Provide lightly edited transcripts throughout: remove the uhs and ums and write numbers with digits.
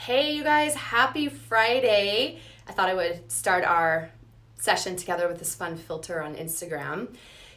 Hey, you guys, happy Friday. I thought I would start our session together with this fun filter on Instagram.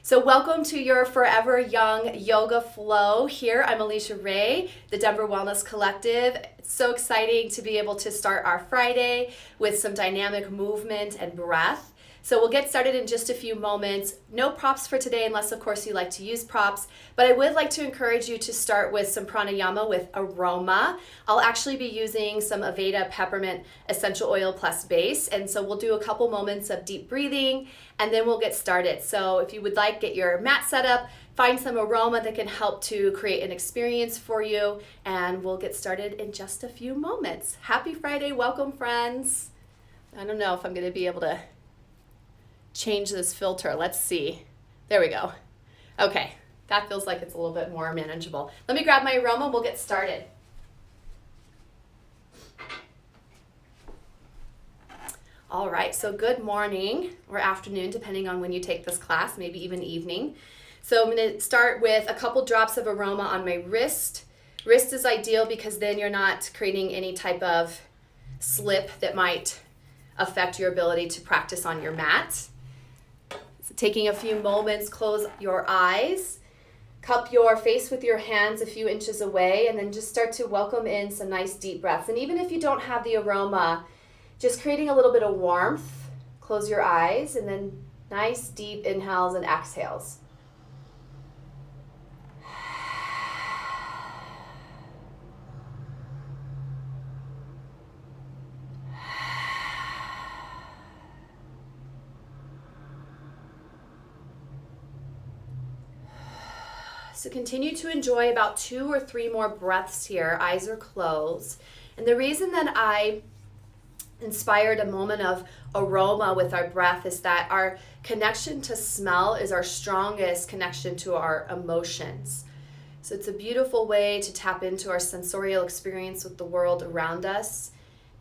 So welcome to your Forever Young Yoga Flow. Here, I'm Alicia Rae, the Denver Wellness Collective. It's so exciting to be able to start our Friday with some dynamic movement and breath. So we'll get started in just a few moments. No props for today unless, of course, you like to use props. But I would like to encourage you to start with some pranayama with aroma. I'll actually be using some Aveda peppermint essential oil plus base. And so we'll do a couple moments of deep breathing and then we'll get started. So if you would like, get your mat set up, find some aroma that can help to create an experience for you. And we'll get started in just a few moments. Happy Friday. Welcome, friends. I don't know if I'm going to be able to change this filter. Let's see. There we go. Okay, that feels like it's a little bit more manageable. Let me grab my aroma. We'll get started. All right, so good morning or afternoon, depending on when you take this class, maybe even evening. So I'm going to start with a couple drops of aroma on my wrist. Wrist is ideal because then you're not creating any type of slip that might affect your ability to practice on your mat. So taking a few moments, close your eyes, cup your face with your hands a few inches away, and then just start to welcome in some nice deep breaths. And even if you don't have the aroma, just creating a little bit of warmth, close your eyes, and then nice deep inhales and exhales. So continue to enjoy about 2 or 3 more breaths here. Eyes are closed. And the reason that I inspired a moment of aroma with our breath is that our connection to smell is our strongest connection to our emotions. So it's a beautiful way to tap into our sensorial experience with the world around us.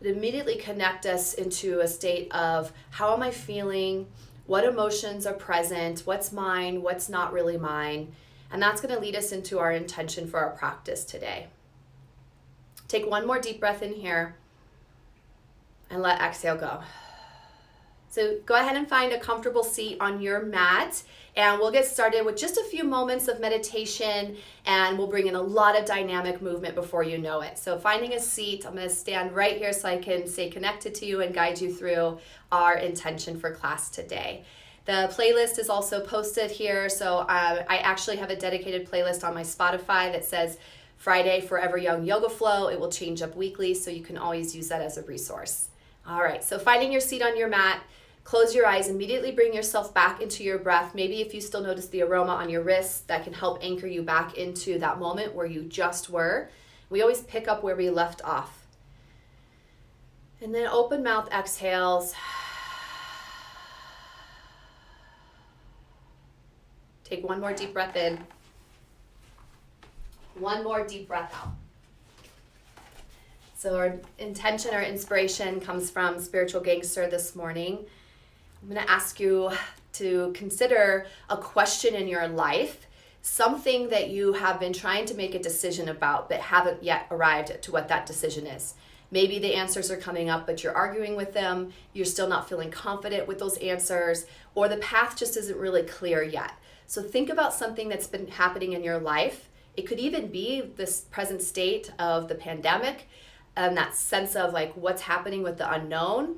It immediately connects us into a state of how am I feeling, what emotions are present, what's mine, what's not really mine. And that's going to lead us into our intention for our practice today. Take one more deep breath in here and let exhale go. So go ahead and find a comfortable seat on your mat and we'll get started with just a few moments of meditation and we'll bring in a lot of dynamic movement before you know it. So finding a seat, I'm going to stand right here so I can stay connected to you and guide you through our intention for class today. The playlist is also posted here, so I actually have a dedicated playlist on my Spotify that says Friday Forever Young Yoga Flow. It will change up weekly, so you can always use that as a resource. All right, so finding your seat on your mat, close your eyes, immediately bring yourself back into your breath. Maybe if you still notice the aroma on your wrist, that can help anchor you back into that moment where you just were. We always pick up where we left off. And then open mouth exhales. Take one more deep breath in. One more deep breath out. So our intention, our inspiration comes from Spiritual Gangster this morning. I'm going to ask you to consider a question in your life, something that you have been trying to make a decision about but haven't yet arrived to what that decision is. Maybe the answers are coming up, but you're arguing with them. You're still not feeling confident with those answers, or the path just isn't really clear yet. So think about something that's been happening in your life. It could even be this present state of the pandemic and that sense of like what's happening with the unknown.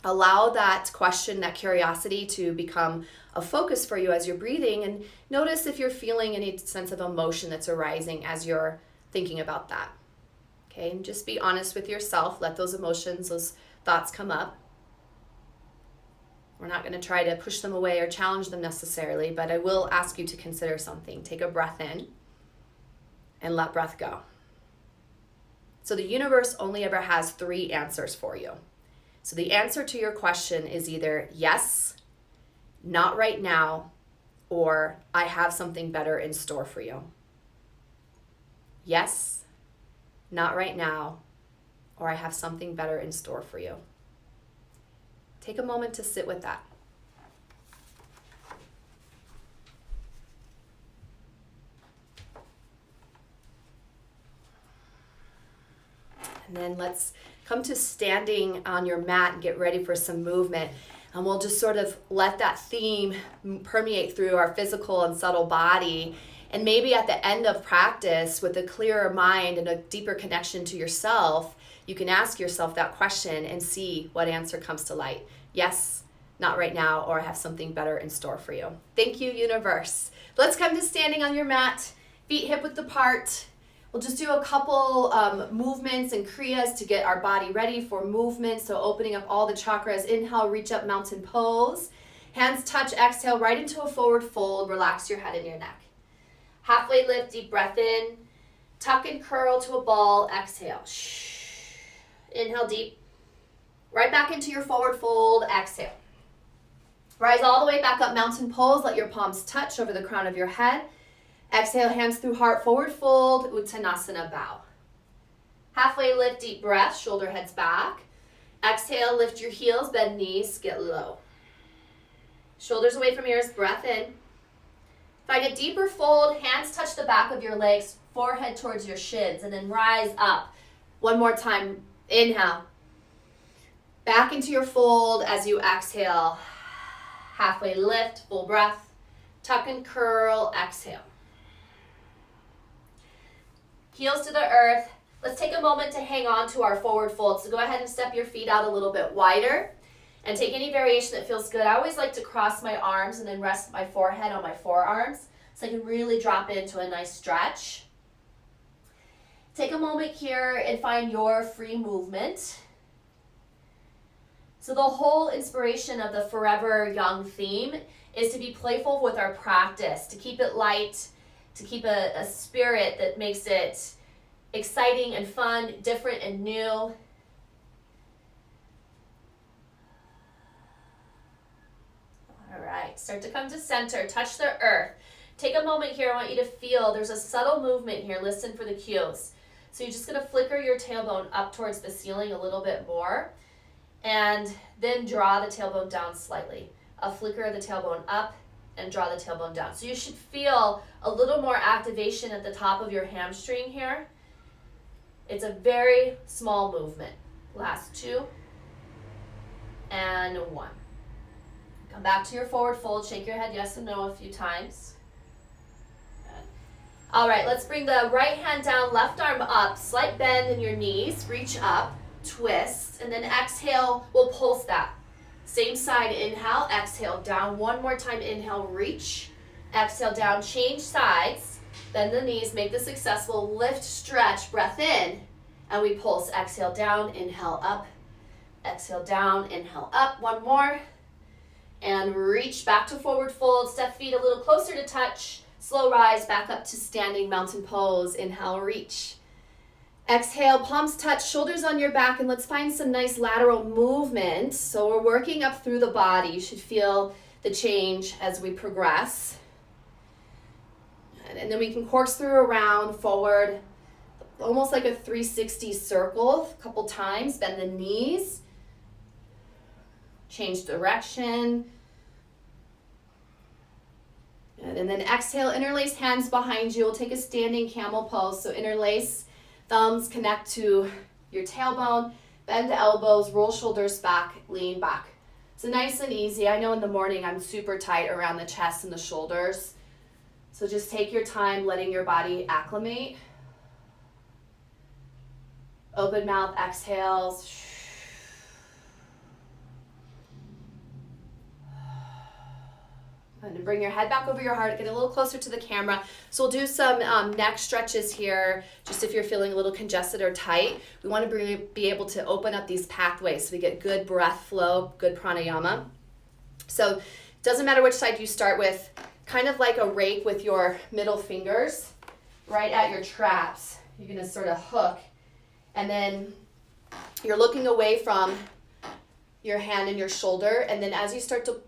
Allow that question, that curiosity to become a focus for you as you're breathing, and notice if you're feeling any sense of emotion that's arising as you're thinking about that. Okay, and just be honest with yourself. Let those emotions, those thoughts come up. We're not going to try to push them away or challenge them necessarily, but I will ask you to consider something. Take a breath in and let breath go. So the universe only ever has 3 answers for you. So the answer to your question is either yes, not right now, or I have something better in store for you. Yes, not right now, or I have something better in store for you. Take a moment to sit with that. And then let's come to standing on your mat and get ready for some movement. And we'll just sort of let that theme permeate through our physical and subtle body. And maybe at the end of practice, with a clearer mind and a deeper connection to yourself, you can ask yourself that question and see what answer comes to light. Yes, not right now, or I have something better in store for you. Thank you, universe. Let's come to standing on your mat, feet hip width apart. We'll just do a couple movements and kriyas to get our body ready for movement. So opening up all the chakras. Inhale, reach up, mountain pose. Hands touch, exhale, right into a forward fold. Relax your head and your neck. Halfway lift, deep breath in. Tuck and curl to a ball, exhale. Inhale deep. Right back into your forward fold, exhale. Rise all the way back up, mountain pose. Let your palms touch over the crown of your head. Exhale, hands through heart, forward fold, Uttanasana bow. Halfway lift, deep breath, shoulder heads back. Exhale, lift your heels, bend knees, get low. Shoulders away from ears, breath in. Find a deeper fold, hands touch the back of your legs, forehead towards your shins, and then rise up. One more time, inhale. Back into your fold as you exhale. Halfway lift, full breath. Tuck and curl, exhale. Heels to the earth. Let's take a moment to hang on to our forward fold. So go ahead and step your feet out a little bit wider and take any variation that feels good. I always like to cross my arms and then rest my forehead on my forearms so I can really drop into a nice stretch. Take a moment here and find your free movement. So the whole inspiration of the Forever Young theme is to be playful with our practice, to keep it light, to keep a spirit that makes it exciting and fun, different and new. All right, start to come to center, touch the earth. Take a moment here, I want you to feel there's a subtle movement here, listen for the cues. So you're just gonna flicker your tailbone up towards the ceiling a little bit more, and then draw the tailbone down slightly. A flicker of the tailbone up, and draw the tailbone down. So you should feel a little more activation at the top of your hamstring here. It's a very small movement. Last 2 and 1. Come back to your forward fold. Shake your head yes and no a few times. Good. All right, let's bring the right hand down, left arm up, slight bend in your knees, reach up, twist, and then exhale, we'll pulse that. Same side, inhale, exhale, down. One more time, inhale, reach. Exhale, down, change sides. Bend the knees, make this successful. Lift, stretch, breath in, and we pulse. Exhale, down, inhale, up. Exhale, down, inhale, up. One more. And reach back to forward fold. Step feet a little closer to touch. Slow rise back up to standing mountain pose. Inhale, reach. Exhale, palms touch, shoulders on your back, and let's find some nice lateral movement. So we're working up through the body. You should feel the change as we progress. And then we can corkscrew around, forward, almost like a 360 circle a couple times. Bend the knees. Change direction. Good. And then exhale, interlace hands behind you. We'll take a standing camel pose. So interlace. Thumbs connect to your tailbone, bend the elbows, roll shoulders back, lean back. So nice and easy. I know in the morning I'm super tight around the chest and the shoulders. So just take your time letting your body acclimate. Open mouth, exhales. And bring your head back over your heart, get a little closer to the camera. So we'll do some neck stretches here, just if you're feeling a little congested or tight. We want to be able to open up these pathways so we get good breath flow, good pranayama. So it doesn't matter which side you start with, kind of like a rake with your middle fingers right at your traps. You're going to sort of hook, and then you're looking away from your hand and your shoulder, and then as you start to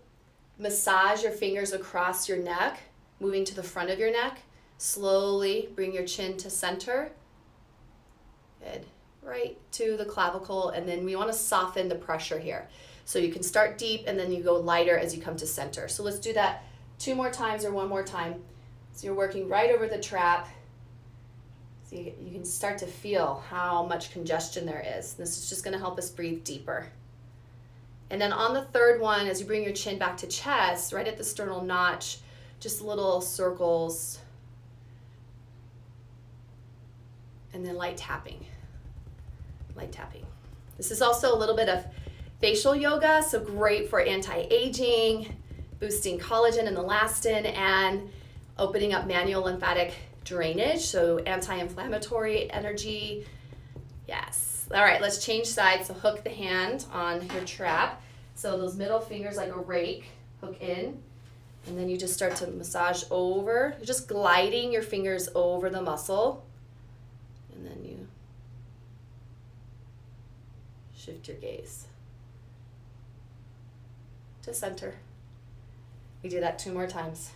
massage your fingers across your neck, moving to the front of your neck. Slowly bring your chin to center. Good. Right to the clavicle, and then we want to soften the pressure here. So you can start deep and then you go lighter as you come to center. So let's do that 2 more times or 1 more time. So you're working right over the trap. So you can start to feel how much congestion there is. This is just going to help us breathe deeper. And then on the third one, as you bring your chin back to chest, right at the sternal notch, just little circles. And then light tapping. Light tapping. This is also a little bit of facial yoga, so great for anti-aging, boosting collagen and elastin, and opening up manual lymphatic drainage, so anti-inflammatory energy. Yes. All right, let's change sides. So hook the hand on your trap. So those middle fingers like a rake, hook in, and then you just start to massage over. You're just gliding your fingers over the muscle, and then you shift your gaze to center. We do that 2 more times.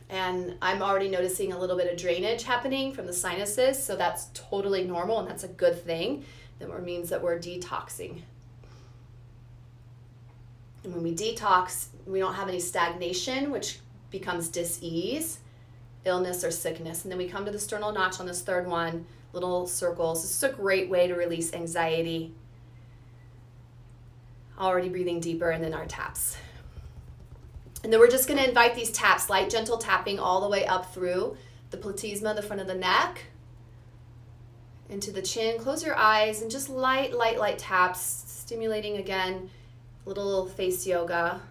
And I'm already noticing a little bit of drainage happening from the sinuses, so that's totally normal and that's a good thing. That means that we're detoxing. And when we detox, we don't have any stagnation, which becomes dis-ease, illness or sickness. And then we come to the sternal notch on this third one, little circles. This is a great way to release anxiety. Already breathing deeper, and then our taps. And then we're just going to invite these taps, light, gentle tapping all the way up through the platysma, the front of the neck, into the chin. Close your eyes and just light taps, stimulating again, little face yoga,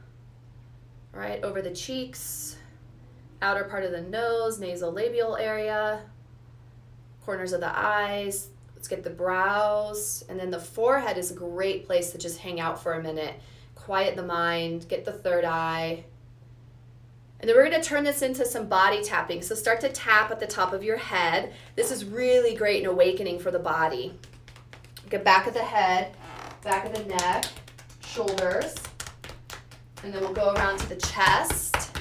right over the cheeks, outer part of the nose, nasolabial area, corners of the eyes. Let's get the brows, and then the forehead is a great place to just hang out for a minute, quiet the mind, get the third eye. And then we're going to turn this into some body tapping. So start to tap at the top of your head. This is really great and awakening for the body. Get back of the head, back of the neck, shoulders. And then we'll go around to the chest.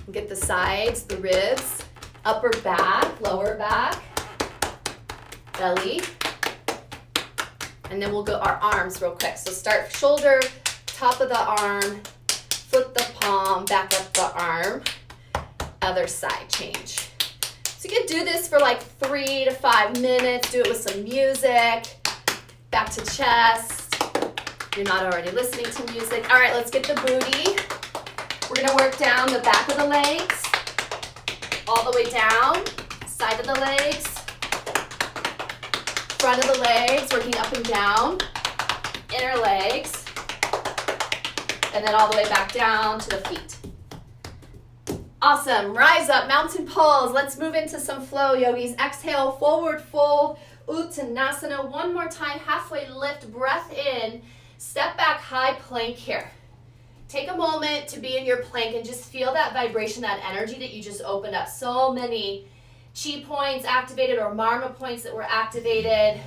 And get the sides, the ribs, upper back, lower back, belly. And then we'll go our arms real quick. So start shoulder, top of the arm, flip the palm, back up the arm, other side change. So you can do this for like 3 to 5 minutes, do it with some music, back to chest. You're not already listening to music. All right, let's get the booty. We're gonna work down the back of the legs, all the way down, side of the legs, front of the legs, working up and down, inner legs, and then all the way back down to the feet. Awesome. Rise up, mountain pose. Let's move into some flow, yogis. Exhale, forward fold, Uttanasana. One more time, halfway lift, breath in. Step back, high plank here. Take a moment to be in your plank and just feel that vibration, that energy that you just opened up. So many chi points activated or marma points that were activated.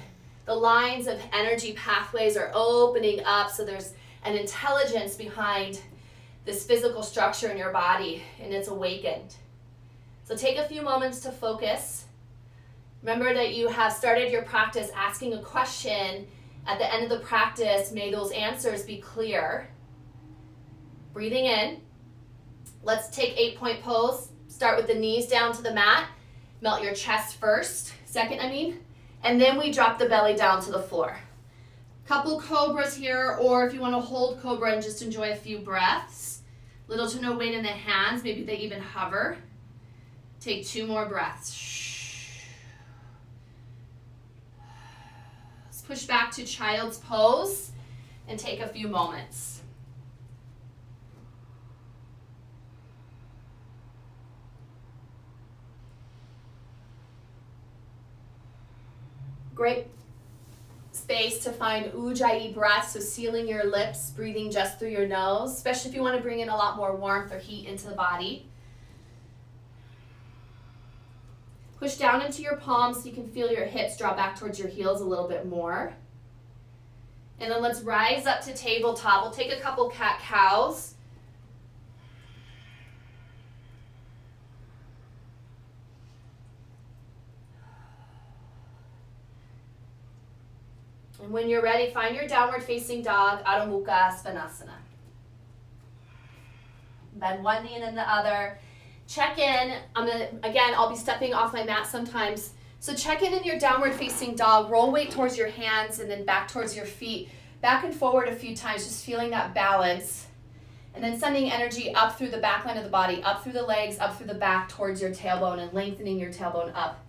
The lines of energy pathways are opening up, so there's an intelligence behind this physical structure in your body, and it's awakened. So take a few moments to focus. Remember that you have started your practice asking a question. At the end of the practice, may those answers be clear. Breathing in. Let's take 8-point pose. Start with the knees down to the mat. Melt your chest first, and then we drop the belly down to the floor. Couple cobras here, or if you want to hold cobra and just enjoy a few breaths. Little to no weight in the hands, maybe they even hover. Take 2 more breaths. Let's push back to child's pose and take a few moments. Great space to find ujjayi breath, so sealing your lips, breathing just through your nose, especially if you want to bring in a lot more warmth or heat into the body. Push down into your palms so you can feel your hips draw back towards your heels a little bit more. And then let's rise up to tabletop. We'll take a couple cat-cows. And when you're ready, find your downward facing dog, Adho Mukha Svanasana. Bend one knee and then the other. check in. I'll be stepping off my mat sometimes. So check in your downward facing dog. Roll weight towards your hands and then back towards your feet. Back and forward a few times, just feeling that balance. And then sending energy up through the back line of the body, up through the legs, up through the back towards your tailbone and lengthening your tailbone up.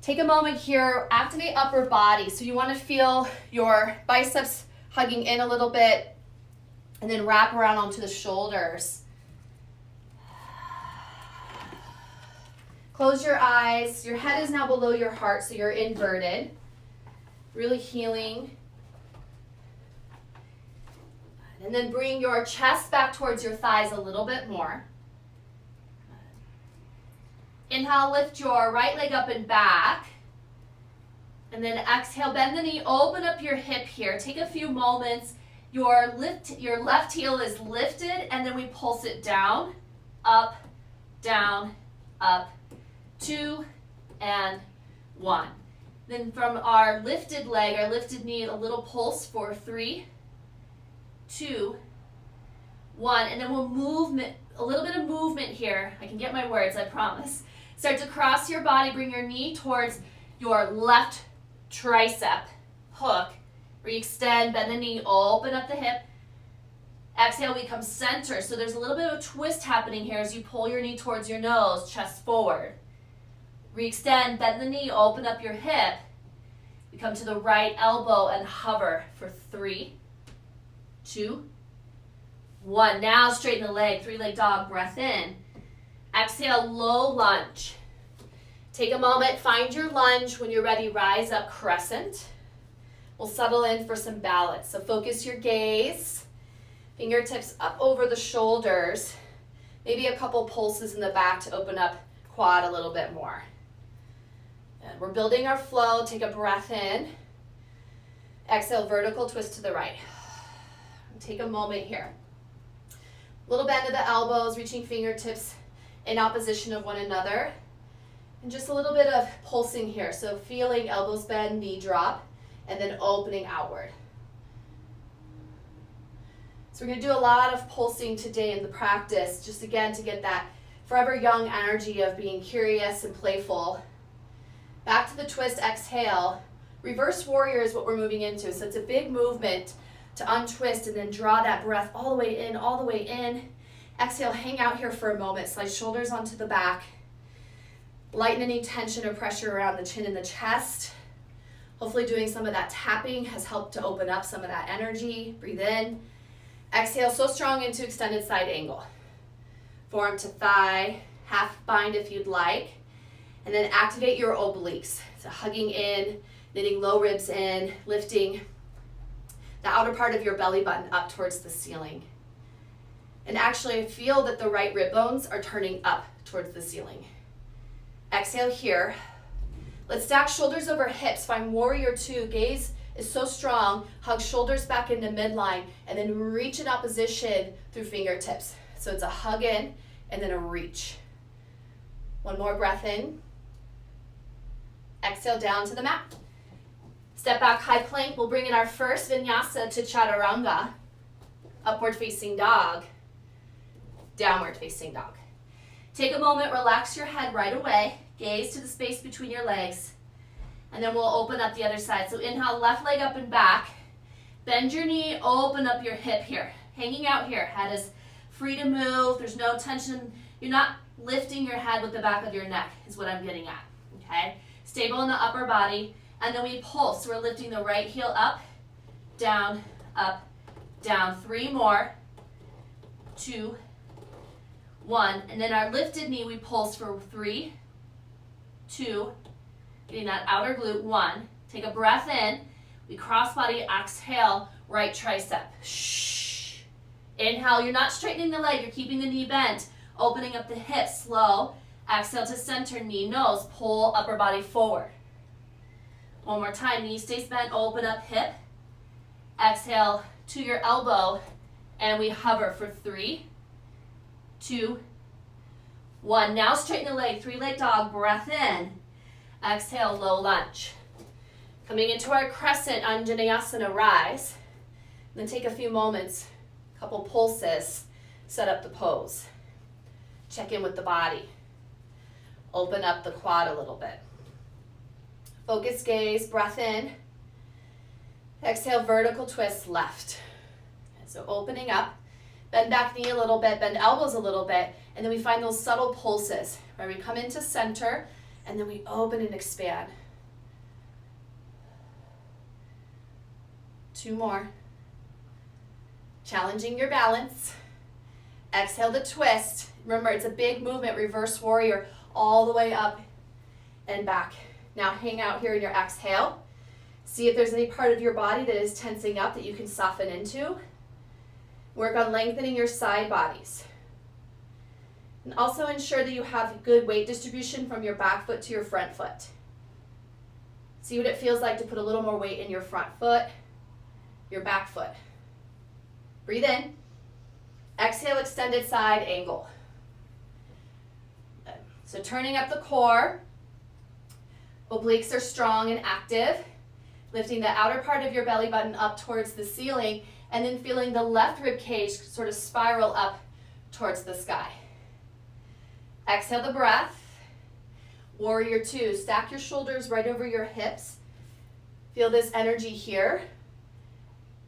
Take a moment here, activate upper body. So you want to feel your biceps hugging in a little bit and then wrap around onto the shoulders. Close your eyes. Your head is now below your heart, so you're inverted. Really healing. And then bring your chest back towards your thighs a little bit more. Inhale, lift your right leg up and back. And then exhale, bend the knee, open up your hip here. Take a few moments. Your left heel is lifted, and then we pulse it down, up, 2 and 1. Then from our lifted leg, our lifted knee, a little pulse for 3, 2, 1, and then we'll a little bit of movement here. I can get my words, I promise. Start to cross your body, bring your knee towards your left tricep hook. Re-extend, bend the knee, open up the hip. Exhale, we come center. So there's a little bit of a twist happening here as you pull your knee towards your nose, chest forward. Re-extend, bend the knee, open up your hip. We come to the right elbow and hover for 3, 2, 1. Now straighten the leg, 3-leg dog, breath in. Exhale, low lunge. Take a moment, find your lunge. When you're ready, rise up, crescent. We'll settle in for some balance. So focus your gaze, fingertips up over the shoulders. Maybe a couple pulses in the back to open up quad a little bit more. And we're building our flow. Take a breath in. Exhale, vertical twist to the right. Take a moment here. Little bend of the elbows, reaching fingertips in opposition of one another. And just a little bit of pulsing here. So feeling elbows bend, knee drop, and then opening outward. So we're going to do a lot of pulsing today in the practice, just again to get that forever young energy of being curious and playful. Back to the twist, exhale. Reverse warrior is what we're moving into. So it's a big movement to untwist and then draw that breath all the way in, all the way in. Exhale, hang out here for a moment. Slide shoulders onto the back. Lighten any tension or pressure around the chin and the chest. Hopefully doing some of that tapping has helped to open up some of that energy. Breathe in. Exhale, so strong into extended side angle. Forearm to thigh, half bind if you'd like. And then activate your obliques. So hugging in, knitting low ribs in, lifting the outer part of your belly button up towards the ceiling. And actually feel that the right rib bones are turning up towards the ceiling. Exhale here. Let's stack shoulders over hips. Find warrior 2. Gaze is so strong. Hug shoulders back into midline and then reach in opposition through fingertips. So it's a hug in and then a reach. One more breath in. Exhale down to the mat. Step back, high plank. We'll bring in our first vinyasa to chaturanga. Upward facing dog. Downward facing dog. Take a moment, relax your head right away. Gaze to the space between your legs. And then we'll open up the other side. So inhale, left leg up and back. Bend your knee, open up your hip here. Hanging out here. Head is free to move. There's no tension. You're not lifting your head with the back of your neck is what I'm getting at. Okay? Stable in the upper body. And then we pulse. So we're lifting the right heel up, down, 3 more, 2, 1. And then our lifted knee, we pulse for 3, 2, getting that outer glute, 1. Take a breath in. We cross body, exhale, right tricep. Shh. Inhale, you're not straightening the leg, you're keeping the knee bent. Opening up the hips, slow. Exhale to center, knee, nose, pull upper body forward. One more time, knee stays bent, open up hip. Exhale to your elbow, and we hover for 3, 2, 1. Now straighten the leg, 3-leg dog, breath in. Exhale, low lunge. Coming into our crescent, Anjaneyasana, rise. Then take a few moments, couple pulses, set up the pose. Check in with the body. Open up the quad a little bit. Focus gaze, breath in. Exhale, vertical twist left. So opening up, bend back knee a little bit, bend elbows a little bit, and then we find those subtle pulses where we come into center and then we open and expand. 2 more. Challenging your balance. Exhale the twist. Remember, it's a big movement, reverse warrior, all the way up and back. Now hang out here in your exhale. See if there's any part of your body that is tensing up that you can soften into. Work on lengthening your side bodies. And also ensure that you have good weight distribution from your back foot to your front foot. See what it feels like to put a little more weight in your front foot, your back foot. Breathe in. Exhale, extended side angle. So turning up the core. Obliques are strong and active. Lifting the outer part of your belly button up towards the ceiling, and then feeling the left rib cage sort of spiral up towards the sky. Exhale the breath. Warrior 2. Stack your shoulders right over your hips. Feel this energy here.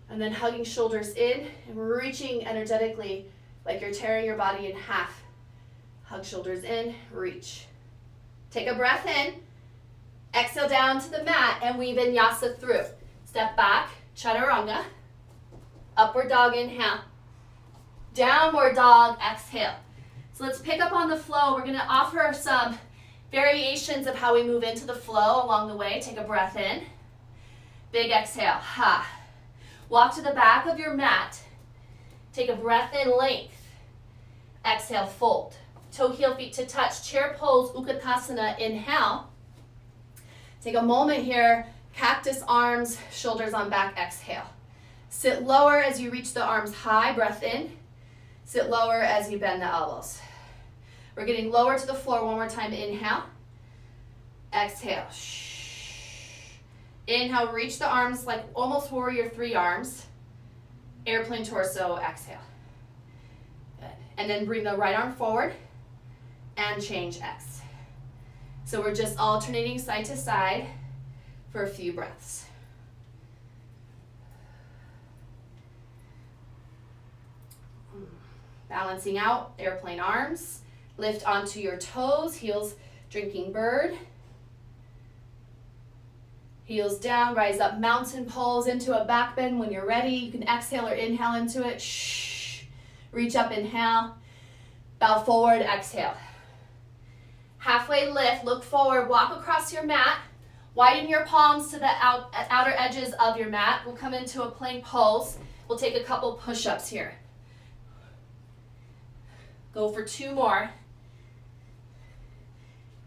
And then hugging shoulders in and reaching energetically like you're tearing your body in half. Hug shoulders in, reach. Take a breath in. Exhale down to the mat and we vinyasa through. Step back, chaturanga. Upward dog, inhale. Downward dog, exhale. So let's pick up on the flow. We're going to offer some variations of how we move into the flow along the way. Take a breath in. Big exhale, ha. Walk to the back of your mat. Take a breath in, length. Exhale, fold. Toe heel feet to touch. Chair pose, Utkatasana, inhale. Take a moment here, cactus arms, shoulders on back, exhale. Sit lower as you reach the arms high, breath in. Sit lower as you bend the elbows. We're getting lower to the floor one more time, inhale. Exhale. Inhale, reach the arms like almost warrior 3 arms. Airplane torso, exhale. Good. And then bring the right arm forward and change X. So we're just alternating side to side for a few breaths. Balancing out, airplane arms. Lift onto your toes, heels drinking bird. Heels down, rise up, mountain pose into a back bend when you're ready. You can exhale or inhale into it. Shh. Reach up, inhale. Bow forward, exhale. Halfway lift, look forward, walk across your mat. Widen your palms to the outer edges of your mat. We'll come into a plank pose. We'll take a couple push-ups here. Go for 2 more.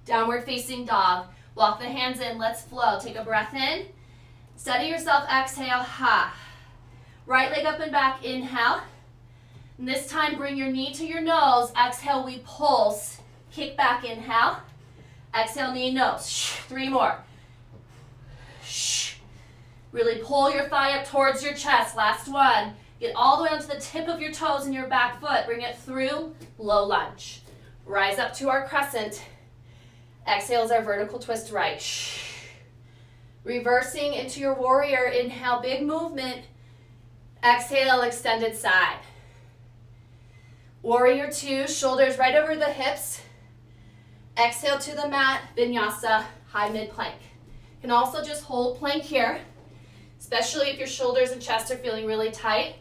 Downward facing dog. Walk the hands in, let's flow. Take a breath in. Steady yourself, exhale, ha. Right leg up and back, inhale. And this time bring your knee to your nose. Exhale, we pulse. Kick back, inhale. Exhale, knee, nose. 3 more. Really pull your thigh up towards your chest. Last one. Get all the way onto the tip of your toes and your back foot. Bring it through, low lunge. Rise up to our crescent. Exhale is our vertical twist right. Reversing into your warrior. Inhale, big movement. Exhale, extended side. Warrior 2, shoulders right over the hips. Exhale to the mat, vinyasa, high mid plank. You can also just hold plank here, especially if your shoulders and chest are feeling really tight.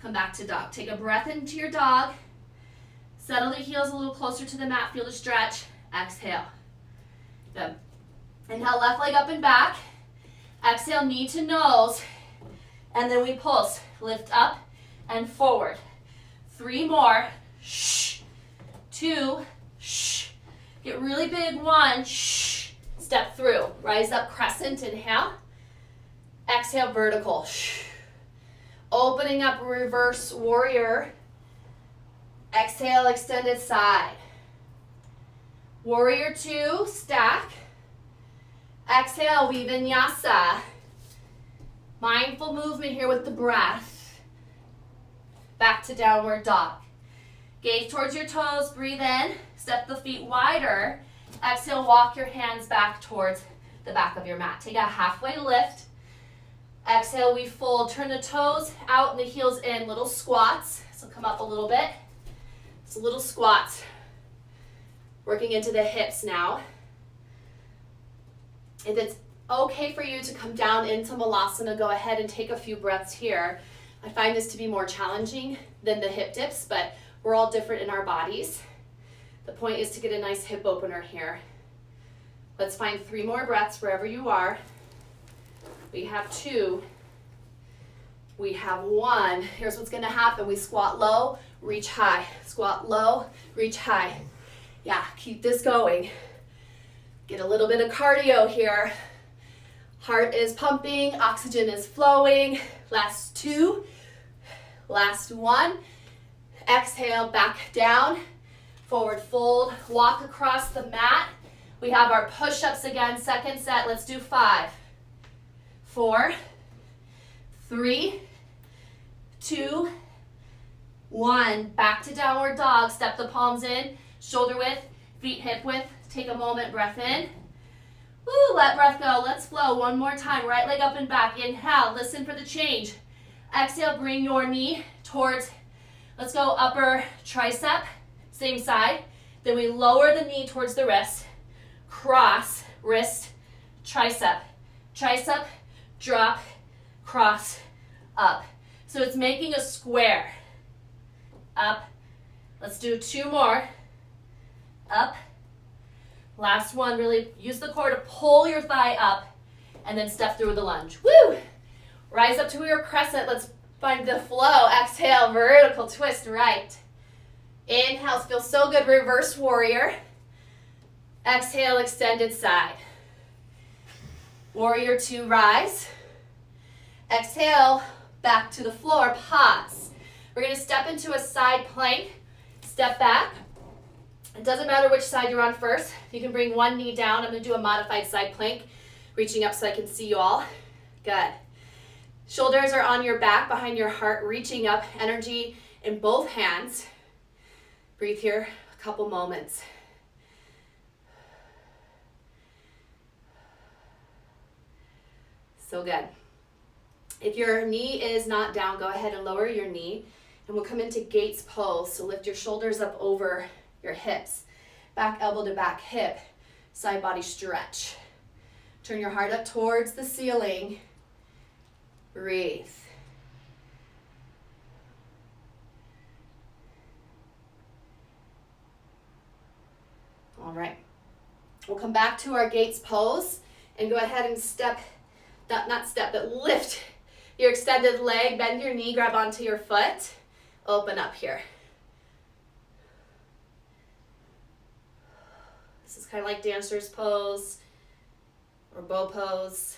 Come back to dog. Take a breath into your dog. Settle the heels a little closer to the mat, feel the stretch. Exhale. Good. Inhale, left leg up and back. Exhale, knee to nose. And then we pulse. Lift up and forward. 3 more. 2. Get really big. 1. Step through. Rise up, crescent, inhale. Exhale, vertical. Opening up, reverse warrior. Exhale, extended side. Warrior 2, stack. Exhale, we vinyasa. Mindful movement here with the breath. Back to downward dog. Gaze towards your toes, breathe in, step the feet wider. Exhale, walk your hands back towards the back of your mat. Take a halfway lift. Exhale, we fold. Turn the toes out and the heels in. Little squats. So come up a little bit. It's little squats. Working into the hips now. If it's okay for you to come down into Malasana, go ahead and take a few breaths here. I find this to be more challenging than the hip dips, but we're all different in our bodies. The point is to get a nice hip opener here. Let's find 3 more breaths wherever you are. We have 2. We have 1. Here's what's gonna happen. We squat low, reach high. Squat low, reach high. Yeah, keep this going. Get a little bit of cardio here. Heart is pumping, oxygen is flowing. Last 2, last 1. Exhale, back down, forward fold, walk across the mat. We have our push-ups again, second set. Let's do 5, 4, 3, 2, 1. Back to downward dog. Step the palms in, shoulder width, feet hip width. Take a moment, breath in. Woo, let breath go. Let's flow one more time. Right leg up and back. Inhale, listen for the change. Exhale, bring your knee towards, let's go upper tricep, same side. Then we lower the knee towards the wrist. Cross, wrist, tricep, tricep, drop, cross, up. So it's making a square. Up. Let's do 2 more. Up. Last one, really use the core to pull your thigh up and then step through the lunge. Woo! Rise up to your crescent. Let's find the flow. Exhale, vertical twist right. Inhale, feels so good. Reverse warrior. Exhale, extended side. Warrior 2, rise. Exhale, back to the floor, pause. We're gonna step into a side plank. Step back. It doesn't matter which side you're on first. You can bring one knee down. I'm gonna do a modified side plank, reaching up so I can see you all. Good. Shoulders are on your back, behind your heart, reaching up, energy in both hands. Breathe here a couple moments. So good. If your knee is not down, go ahead and lower your knee, and we'll come into Gates pose. So lift your shoulders up over your hips, back elbow to back hip, side body stretch. Turn your heart up towards the ceiling. Breathe. All right. We'll come back to our Gates pose and go ahead and step, not step, but lift your extended leg, bend your knee, grab onto your foot, open up here. This is kind of like dancer's pose or bow pose.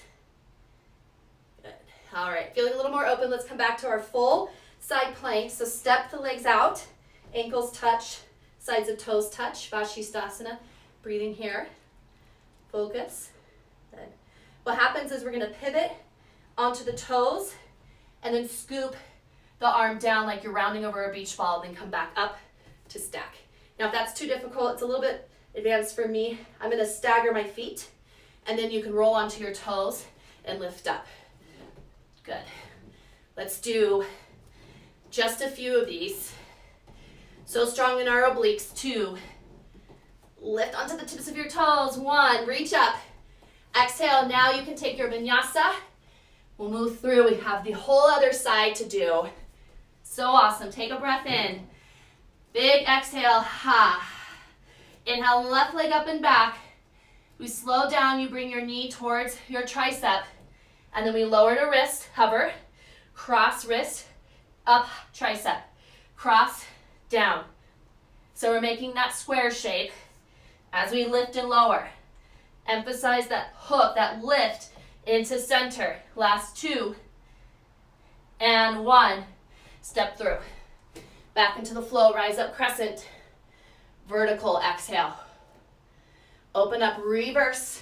Good. All right, feeling a little more open, let's come back to our full side plank. So step the legs out, ankles touch, sides of toes touch, Vashisthasana. Breathing here, focus. Good. What happens is we're gonna pivot onto the toes and then scoop the arm down like you're rounding over a beach ball, then come back up to stack. Now if that's too difficult, it's a little bit advanced for me, I'm gonna stagger my feet and then you can roll onto your toes and lift up. Good. Let's do just a few of these. So strong in our obliques. 2, lift onto the tips of your toes. 1, reach up. Exhale, now you can take your vinyasa. We'll move through. We have the whole other side to do. So awesome. Take a breath in. Big exhale. Ha. Inhale, left leg up and back. We slow down. You bring your knee towards your tricep. And then we lower the wrist. Hover. Cross wrist. Up tricep. Cross. Down. So we're making that square shape as we lift and lower. Emphasize that hook, that lift into center. Last 2 and 1. Step through. Back into the flow, rise up crescent. Vertical, exhale. Open up, reverse.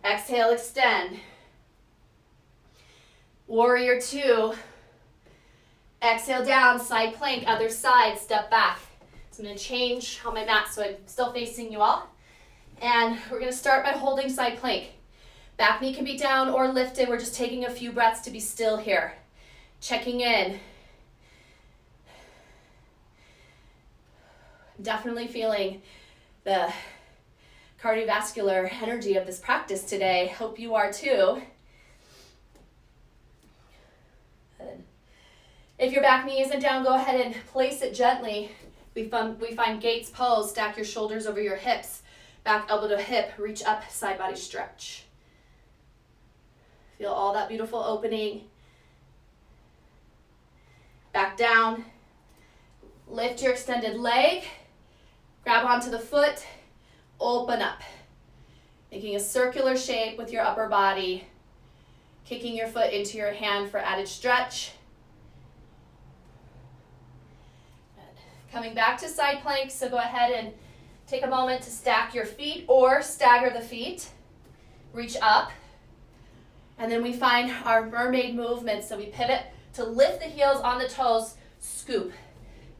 Exhale, extend. Warrior 2. Exhale down, side plank, other side, step back. So I'm going to change on my mat so I'm still facing you all. And we're going to start by holding side plank. Back knee can be down or lifted. We're just taking a few breaths to be still here. Checking in. Definitely feeling the cardiovascular energy of this practice today. Hope you are too. Good. If your back knee isn't down, go ahead and place it gently. We find Gates pose. Stack your shoulders over your hips. Back elbow to hip. Reach up, side body stretch. Feel all that beautiful opening. Back down. Lift your extended leg. Grab onto the foot. Open up. Making a circular shape with your upper body. Kicking your foot into your hand for added stretch. Good. Coming back to side plank, so go ahead and take a moment to stack your feet or stagger the feet. Reach up. And then we find our mermaid movement. So we pivot to lift the heels on the toes, scoop.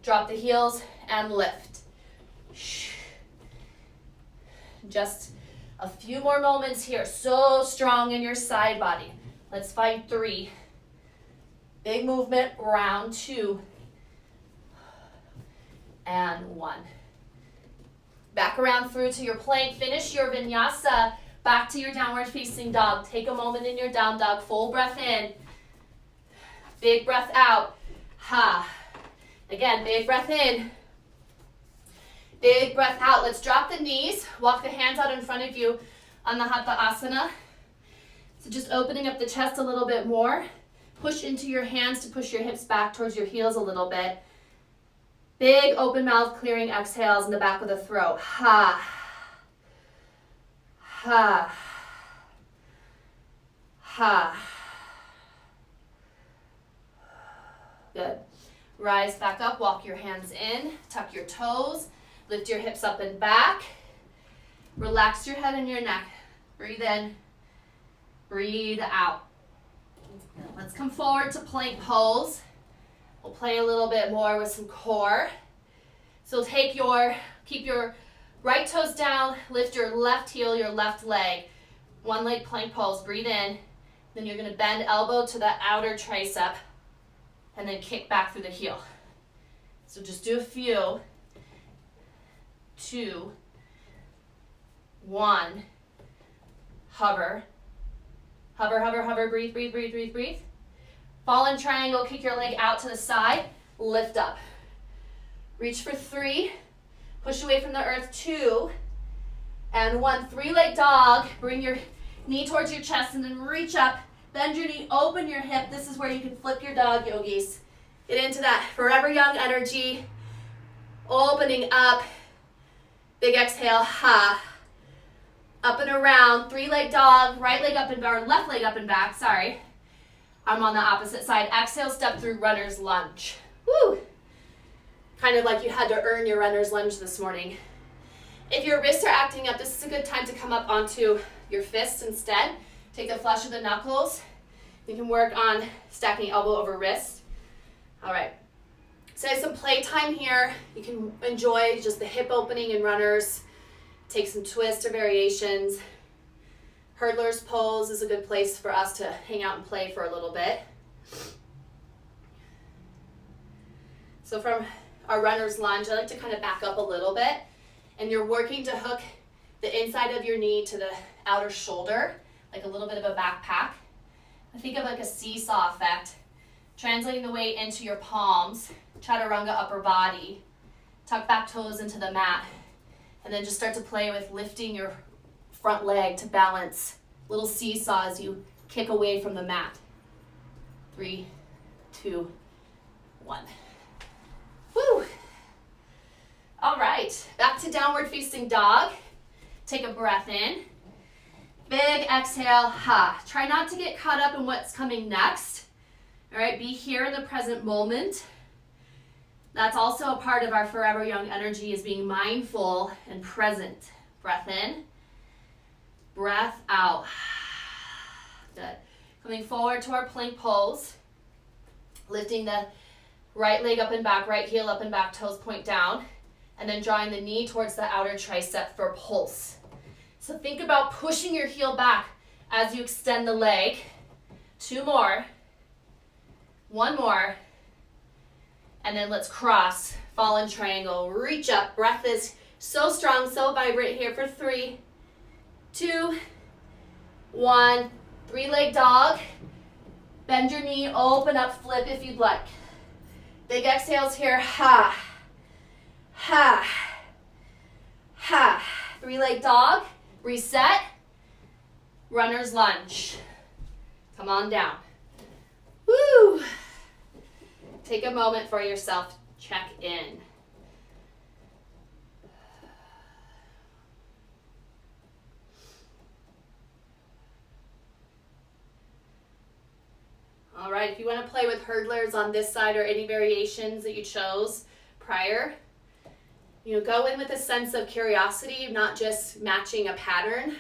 Drop the heels and lift. Just a few more moments here. So strong in your side body. Let's find 3. Big movement, round 2. And 1. Back around through to your plank. Finish your vinyasa. Back to your downward facing dog. Take a moment in your down dog. Full breath in. Big breath out. Ha. Again, big breath in. Big breath out. Let's drop the knees. Walk the hands out in front of you on the Hatha Asana. So just opening up the chest a little bit more. Push into your hands to push your hips back towards your heels a little bit. Big open mouth clearing exhales in the back of the throat. Ha. Ha. Ha. Good. Rise back up, walk your hands in, tuck your toes, lift your hips up and back. Relax your head and your neck. Breathe in, breathe out. Let's come forward to plank pose. We'll play a little bit more with some core. So keep your right toes down, lift your left heel, your left leg. One leg plank pose, breathe in. Then you're gonna bend elbow to the outer tricep and then kick back through the heel. So just do a few. 2, 1, hover. Hover, hover, hover, breathe, breathe, breathe, breathe, breathe. Fallen triangle, kick your leg out to the side, lift up. Reach for 3, push away from the earth, 2, and 1. 3-leg dog, bring your knee towards your chest and then reach up, bend your knee, open your hip. This is where you can flip your dog, yogis. Get into that forever young energy. Opening up, big exhale, ha. Up and around, 3-leg dog, right leg up and back, or left leg up and back, sorry. I'm on the opposite side. Exhale, step through runner's lunge. Woo! Kind of like you had to earn your runner's lunge this morning. If your wrists are acting up, this is a good time to come up onto your fists instead. Take the flush of the knuckles. You can work on stacking elbow over wrist. All right. So I have some playtime here. You can enjoy just the hip opening in runners. Take some twists or variations. Hurdler's pose is a good place for us to hang out and play for a little bit. So from our runner's lunge, I like to kind of back up a little bit. And you're working to hook the inside of your knee to the outer shoulder, like a little bit of a backpack. I think of like a seesaw effect. Translating the weight into your palms, chaturanga upper body. Tuck back toes into the mat. And then just start to play with lifting your front leg to balance. Little seesaw as you kick away from the mat. 3, 2, 1. Woo! All right, back to downward facing dog. Take a breath in. Big exhale, ha. Try not to get caught up in what's coming next. All right, be here in the present moment. That's also a part of our forever young energy, is being mindful and present. Breath in, breath out. Good. Coming forward to our plank pose. Lifting the Right leg up and back, right heel up and back, toes point down. And then drawing the knee towards the outer tricep for pulse. So think about pushing your heel back as you extend the leg. 2 more. 1 more. And then let's cross, fallen triangle, reach up. Breath is so strong, so vibrant here for 3, 2, 1. 3-leg dog. Bend your knee, open up, flip if you'd like. Big exhales here, ha, ha, ha. 3-leg dog, reset, runner's lunge. Come on down. Woo! Take a moment for yourself, check in. All right, if you want to play with hurdlers on this side or any variations that you chose prior, go in with a sense of curiosity, not just matching a pattern.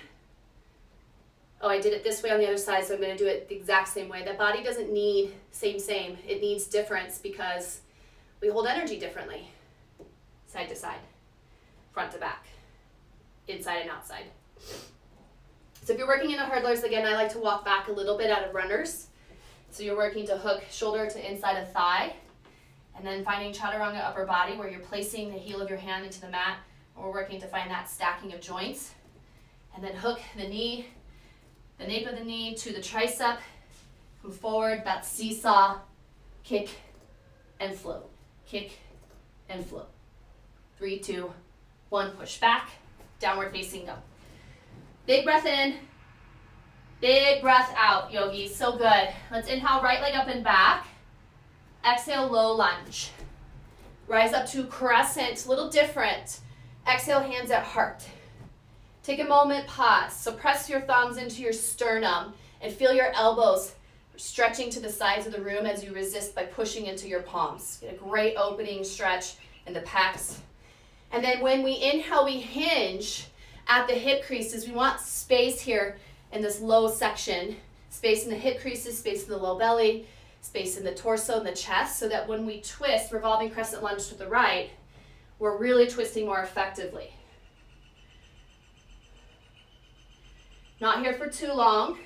Oh, I did it this way on the other side, so I'm going to do it the exact same way. The body doesn't need same. It needs difference because we hold energy differently. Side to side, front to back, inside and outside. So if you're working in a hurdlers, again, I like to walk back a little bit out of runners. So you're working to hook shoulder to inside of thigh, and then finding chaturanga upper body where you're placing the heel of your hand into the mat, and we're working to find that stacking of joints. And then hook the knee, the nape of the knee to the tricep, come forward, that seesaw, kick and float, kick and float. 3, 2, 1, push back, downward facing dog. Big breath in. Big breath out, yogis. So good. Let's inhale, right leg up and back. Exhale, low lunge. Rise up to crescent, a little different. Exhale, hands at heart. Take a moment, pause. So press your thumbs into your sternum and feel your elbows stretching to the sides of the room as you resist by pushing into your palms. Get a great opening stretch in the pecs. And then when we inhale, we hinge at the hip creases. We want space here in this low section, space in the hip creases, space in the low belly, space in the torso and the chest, so that when we twist, revolving crescent lunge to the right, we're really twisting more effectively. Not here for too long.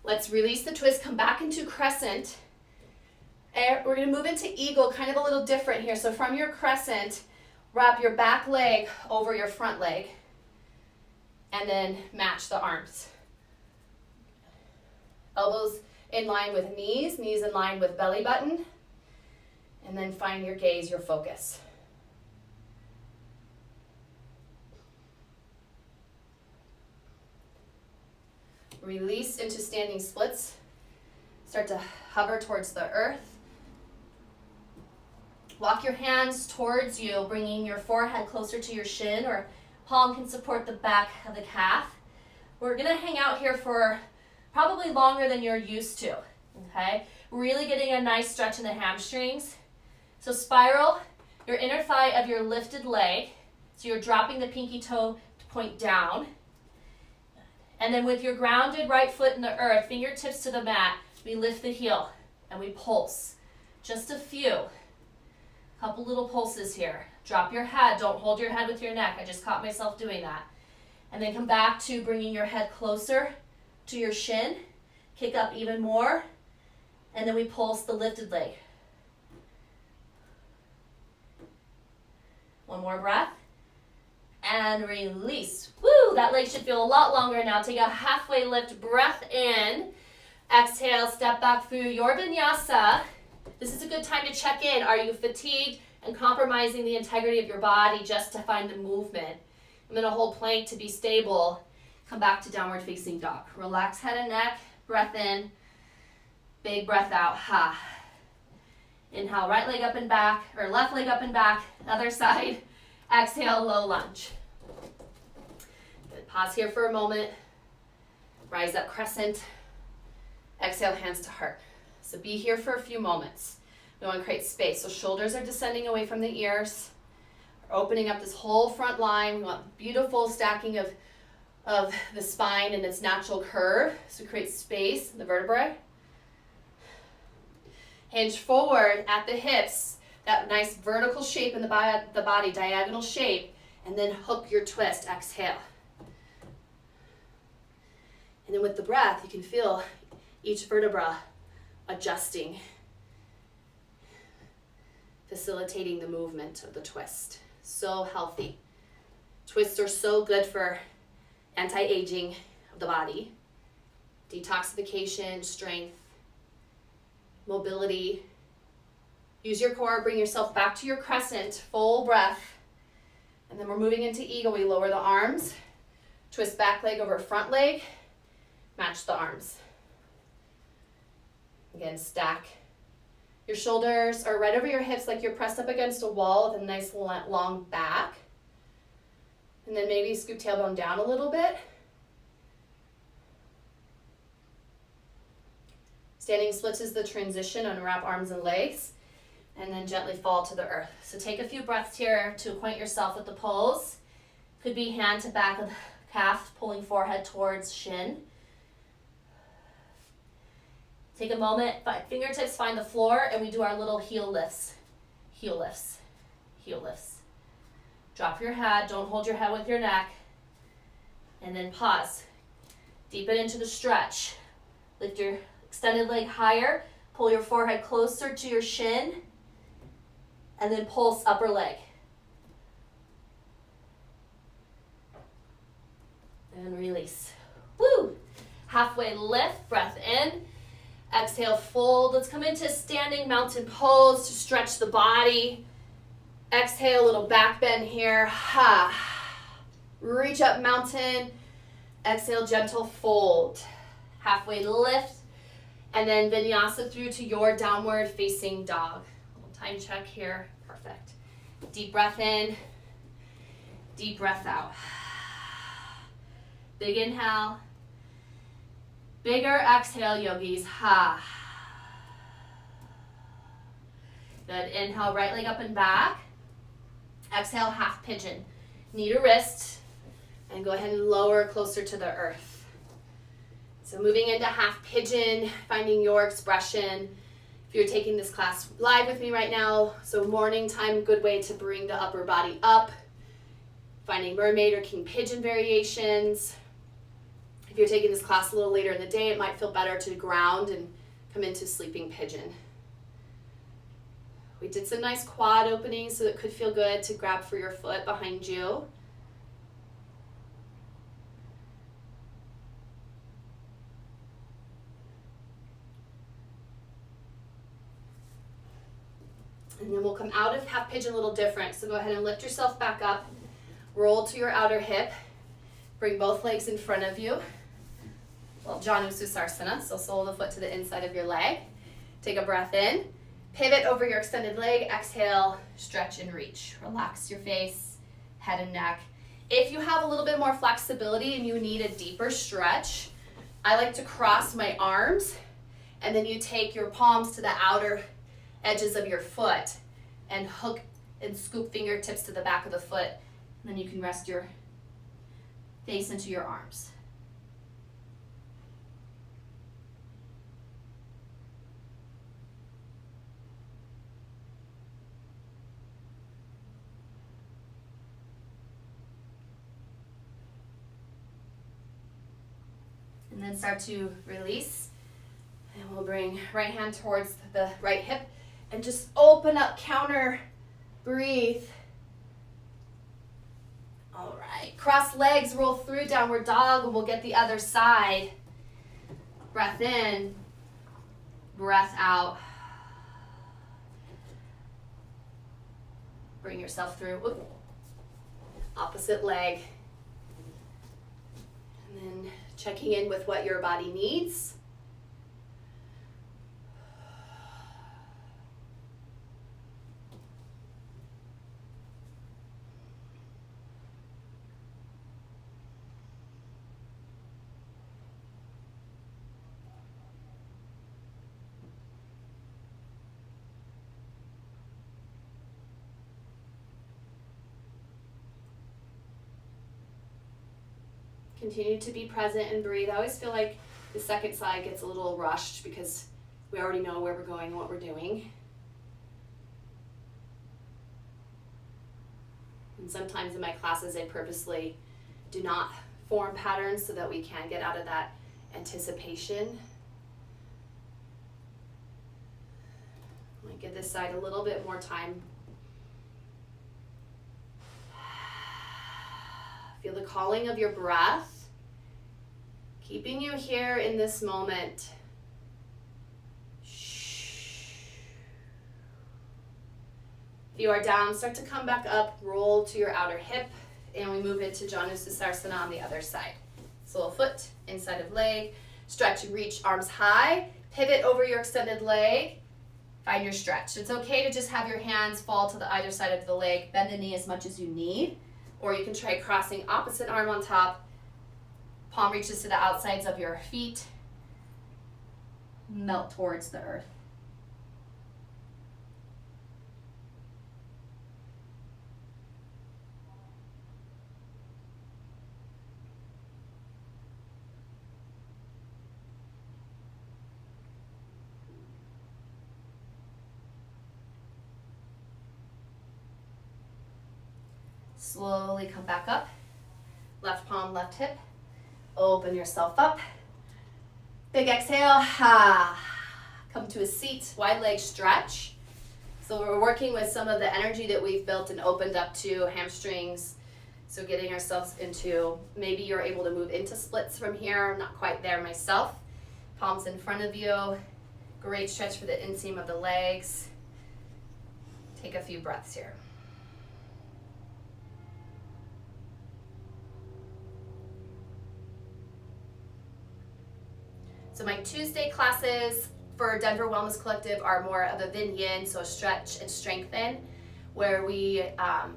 Let's release the twist, come back into crescent. And we're gonna move into eagle, kind of a little different here. So from your crescent, wrap your back leg over your front leg, and then match the arms. Elbows in line with knees, knees in line with belly button, and then find your gaze, your focus. Release into standing splits. Start to hover towards the earth. Walk your hands towards you, bringing your forehead closer to your shin, or palm can support the back of the calf. We're gonna hang out here for probably longer than you're used to, okay? Really getting a nice stretch in the hamstrings. So spiral your inner thigh of your lifted leg. So you're dropping the pinky toe to point down. And then with your grounded right foot in the earth, fingertips to the mat, we lift the heel and we pulse. Just a few. Couple little pulses here. Drop your head. Don't hold your head with your neck. I just caught myself doing that. And then come back to bringing your head closer to your shin. Kick up even more. And then we pulse the lifted leg. One more breath. And release. Woo! That leg should feel a lot longer now. Take a halfway lift. Breath in. Exhale. Step back through your vinyasa. This is a good time to check in. Are you fatigued and compromising the integrity of your body just to find the movement? I'm going to hold plank to be stable. Come back to downward facing dog. Relax head and neck. Breath in. Big breath out. Ha. Inhale, right leg up and back, or left leg up and back. Other side. Exhale, low lunge. Good. Pause here for a moment. Rise up, crescent. Exhale, hands to heart. So be here for a few moments. We want to create space. So shoulders are descending away from the ears. We're opening up this whole front line. We want beautiful stacking of the spine and its natural curve. So create space in the vertebrae. Hinge forward at the hips, that nice vertical shape in the body, diagonal shape, and then hook your twist, exhale. And then with the breath, you can feel each vertebra adjusting, facilitating the movement of the twist. So healthy. Twists are so good for anti-aging of the body, detoxification, strength, mobility. Use your core, bring yourself back to your crescent, full breath. And then we're moving into eagle. We lower the arms, twist back leg over front leg, match the arms. Again, stack. Your shoulders are right over your hips like you're pressed up against a wall with a nice long back. And then maybe scoop tailbone down a little bit. Standing splits is the transition, unwrap arms and legs, and then gently fall to the earth. So take a few breaths here to acquaint yourself with the pose. Could be hand to back of the calf, pulling forehead towards shin. Take a moment, fingertips find the floor, and we do our little heel lifts. Heel lifts, heel lifts. Drop your head, don't hold your head with your neck. And then pause. Deepen into the stretch. Lift your extended leg higher, pull your forehead closer to your shin, and then pulse upper leg. And release. Woo! Halfway lift, breath in. Exhale, fold. Let's come into standing mountain pose to stretch the body. Exhale, little back bend here. Ha. Reach up, mountain. Exhale, gentle fold. Halfway lift. And then vinyasa through to your downward facing dog. Little time check here. Perfect. Deep breath in. Deep breath out. Big inhale. Bigger exhale, yogis. Ha. Good. Inhale, right leg up and back. Exhale, half pigeon. Knee to wrist. And go ahead and lower closer to the earth. So moving into half pigeon, finding your expression. If you're taking this class live with me right now, so morning time, good way to bring the upper body up. Finding mermaid or king pigeon variations. If you're taking this class a little later in the day, it might feel better to ground and come into sleeping pigeon. We did some nice quad openings, so it could feel good to grab for your foot behind you. And then we'll come out of half pigeon a little different. So go ahead and lift yourself back up. Roll to your outer hip. Bring both legs in front of you. Well, Janu Susarsana, so sole of the foot to the inside of your leg. Take a breath in. Pivot over your extended leg. Exhale, stretch and reach. Relax your face, head and neck. If you have a little bit more flexibility and you need a deeper stretch, I like to cross my arms, and then you take your palms to the outer edges of your foot and hook and scoop fingertips to the back of the foot. And then you can rest your face into your arms. And then start to release. And we'll bring right hand towards the right hip and just open up, counter, breathe. All right, cross legs, roll through downward dog, and we'll get the other side. Breath in, breath out. Bring yourself through. Whoop. Opposite leg. And then checking in with what your body needs. Continue to be present and breathe. I always feel like the second side gets a little rushed because We already know where we're going and what we're doing. And sometimes in my classes, I purposely do not form patterns so that we can get out of that anticipation. I'm going to give this side a little bit more time. Feel the calling of your breath, keeping you here in this moment. If you are down, start to come back up, roll to your outer hip, and we move into Janusarsana on the other side. Sole foot, inside of leg, stretch and reach arms high, pivot over your extended leg, find your stretch. It's okay to just have your hands fall to the either side of the leg, bend the knee as much as you need, or you can try crossing opposite arm on top, palm reaches to the outsides of your feet, melt towards the earth. Slowly come back up, left palm, left hip, open yourself up. Big exhale, come to a seat, wide leg stretch. So we're working with some of the energy that we've built and opened up to hamstrings. So getting ourselves into, maybe you're able to move into splits from here. I'm not quite there myself. Palms in front of you. Great stretch for the inseam of the legs. Take a few breaths here. So my Tuesday classes for Denver Wellness Collective are more of a yin, so stretch and strengthen, where we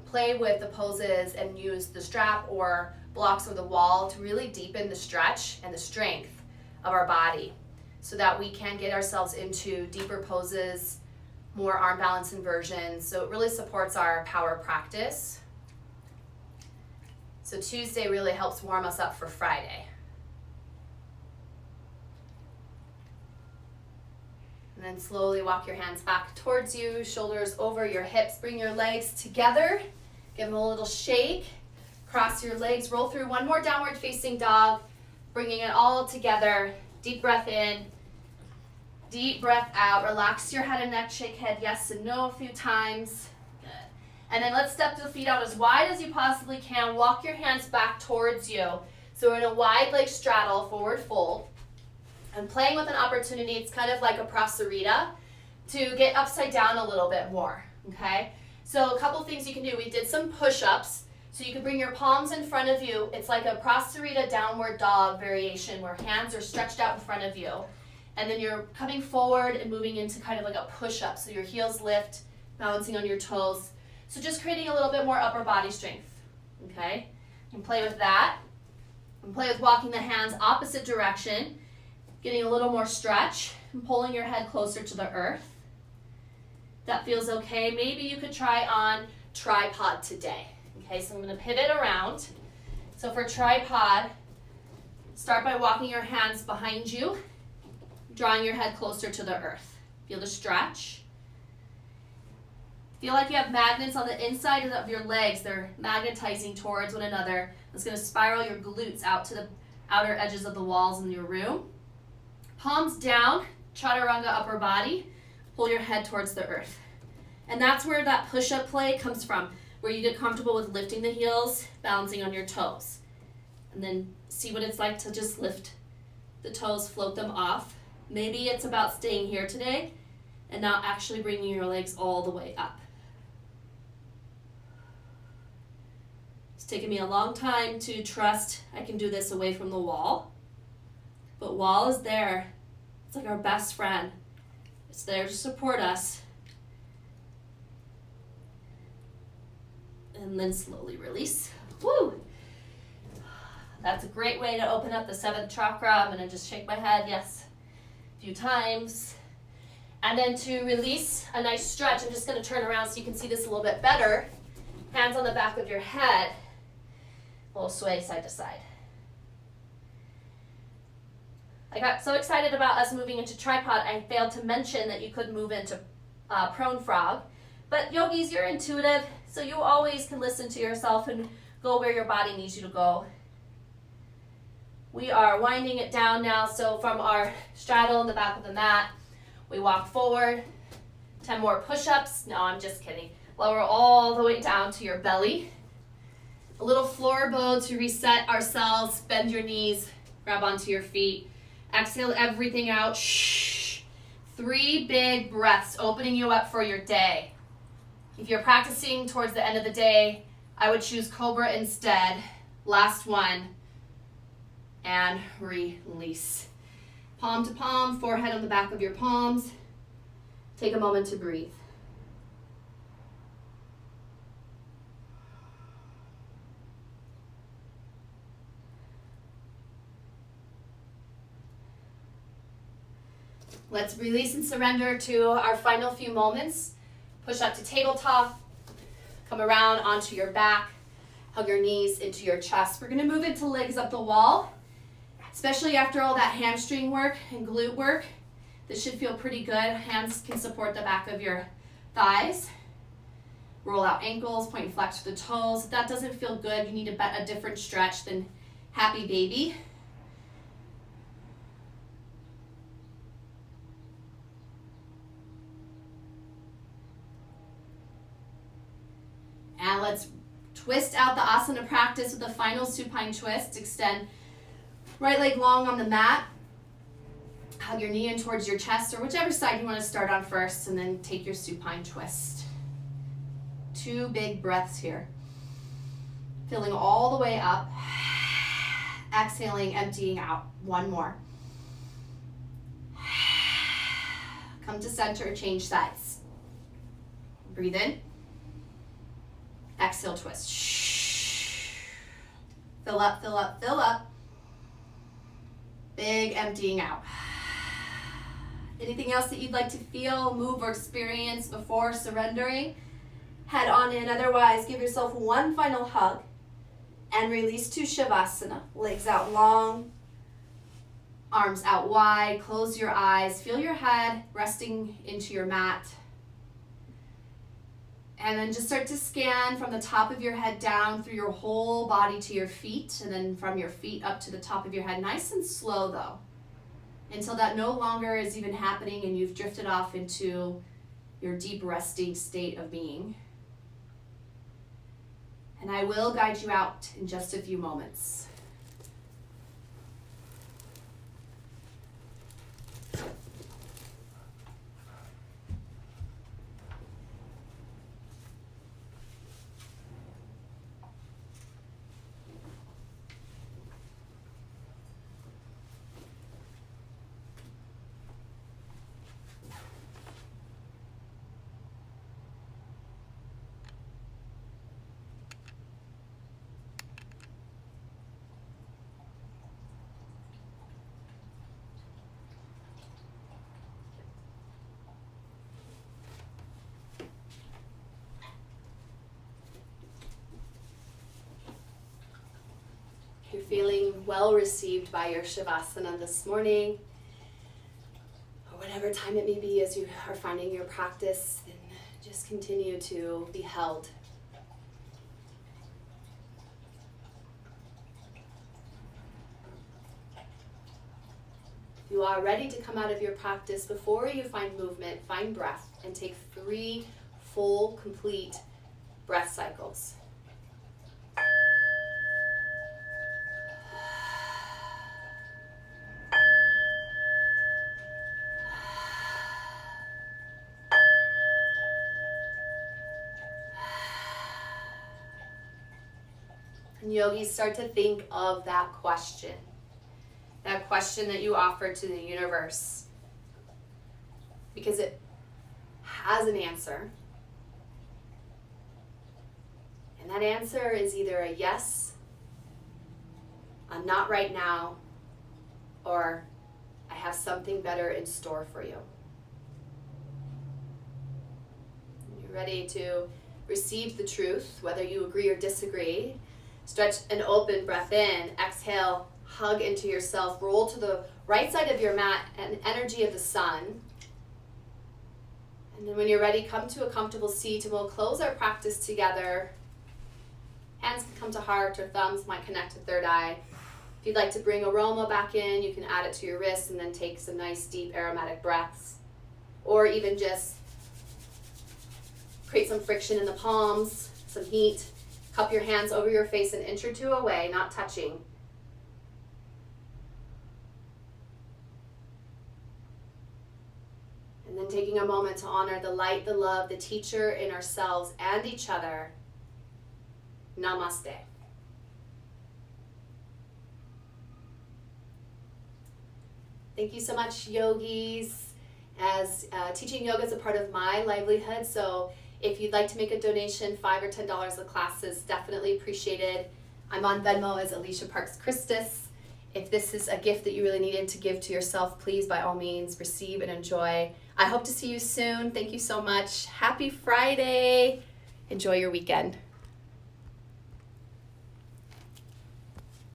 play with the poses and use the strap or blocks or the wall to really deepen the stretch and the strength of our body so that we can get ourselves into deeper poses, more arm balance inversions. So it really supports our power practice. So Tuesday really helps warm us up for Friday. And then slowly walk your hands back towards you, shoulders over your hips. Bring your legs together. Give them a little shake. Cross your legs, roll through one more downward facing dog, bringing it all together. Deep breath in, deep breath out. Relax your head and neck, shake head yes and no a few times. Good. And then let's step the feet out as wide as you possibly can. Walk your hands back towards you. So we're in a wide leg straddle, forward fold. And playing with an opportunity, it's kind of like a prasarita, to get upside down a little bit more, okay? So a couple things you can do. We did some push-ups, so you can bring your palms in front of you. It's like a prasarita downward dog variation where hands are stretched out in front of you. And then you're coming forward and moving into kind of like a push-up, so your heels lift, balancing on your toes. So just creating a little bit more upper body strength, okay? You can play with that. And play with walking the hands opposite direction. Getting a little more stretch and pulling your head closer to the earth. That feels okay. Maybe you could try on tripod today. Okay, so I'm going to pivot around. So for tripod, start by walking your hands behind you, drawing your head closer to the earth. Feel the stretch. Feel like you have magnets on the inside of your legs. They're magnetizing towards one another. It's going to spiral your glutes out to the outer edges of the walls in your room. Palms down, chaturanga upper body, pull your head towards the earth. And that's where that push-up play comes from, where you get comfortable with lifting the heels, balancing on your toes. And then see what it's like to just lift the toes, float them off. Maybe it's about staying here today and not actually bringing your legs all the way up. It's taken me a long time to trust I can do this away from the wall. But wall is there. It's like our best friend. It's there to support us. And then slowly release. Woo! That's a great way to open up the 7th chakra. I'm going to just shake my head, yes, a few times. And then to release, a nice stretch. I'm just going to turn around so you can see this a little bit better. Hands on the back of your head. A little sway side to side. I got so excited about us moving into tripod, I failed to mention that you could move into prone frog. But yogis, you're intuitive, so you always can listen to yourself and go where your body needs you to go. We are winding it down now, so from our straddle in the back of the mat, we walk forward, 10 more push-ups. No, I'm just kidding. Lower all the way down to your belly. A little floor bow to reset ourselves. Bend your knees, grab onto your feet. Exhale everything out. Shh. 3 big breaths, opening you up for your day. If you're practicing towards the end of the day, I would choose Cobra instead. Last one. And release. Palm to palm, forehead on the back of your palms. Take a moment to breathe. Let's release and surrender to our final few moments. Push up to tabletop. Come around onto your back. Hug your knees into your chest. We're going to move into legs up the wall, especially after all that hamstring work and glute work. This should feel pretty good. Hands can support the back of your thighs. Roll out ankles, point and flex the toes. If that doesn't feel good, you need a different stretch than happy baby. And let's twist out the asana practice with the final supine twist. Extend right leg long on the mat. Hug your knee in towards your chest or whichever side you want to start on first, and then take your supine twist. 2 big breaths here. Filling all the way up. Exhaling, emptying out. 1 more. Come to center, change sides. Breathe in. Exhale, twist. Fill up, fill up, fill up. Big emptying out. Anything else that you'd like to feel, move, or experience before surrendering? Head on in. Otherwise, give yourself 1 final hug and release to Shavasana. Legs out long, arms out wide. Close your eyes. Feel your head resting into your mat. And then just start to scan from the top of your head down through your whole body to your feet, and then from your feet up to the top of your head. Nice and slow though, until that no longer is even happening and you've drifted off into your deep resting state of being. And I will guide you out in just a few moments. You're feeling well received by your Shavasana this morning, or whatever time it may be as you are finding your practice, then just continue to be held. If you are ready to come out of your practice, before you find movement, find breath and take 3 full, complete breath cycles. And yogis, start to think of that question that you offer to the universe, because it has an answer. And that answer is either a yes, a not right now, or I have something better in store for you. You're ready to receive the truth, whether you agree or disagree. Stretch an open breath in. Exhale, hug into yourself. Roll to the right side of your mat and energy of the sun. And then when you're ready, come to a comfortable seat and we'll close our practice together. Hands can come to heart or thumbs might connect to third eye. If you'd like to bring aroma back in, you can add it to your wrists and then take some nice deep aromatic breaths. Or even just create some friction in the palms, some heat. Cup your hands over your face an inch or two away, not touching. And then taking a moment to honor the light, the love, the teacher in ourselves and each other. Namaste. Thank you so much, yogis. As teaching yoga is a part of my livelihood, so if you'd like to make a donation, $5 or $10 a class is definitely appreciated. I'm on Venmo as Alicia Parks Christus. If this is a gift that you really needed to give to yourself, please, by all means, receive and enjoy. I hope to see you soon. Thank you so much. Happy Friday. Enjoy your weekend.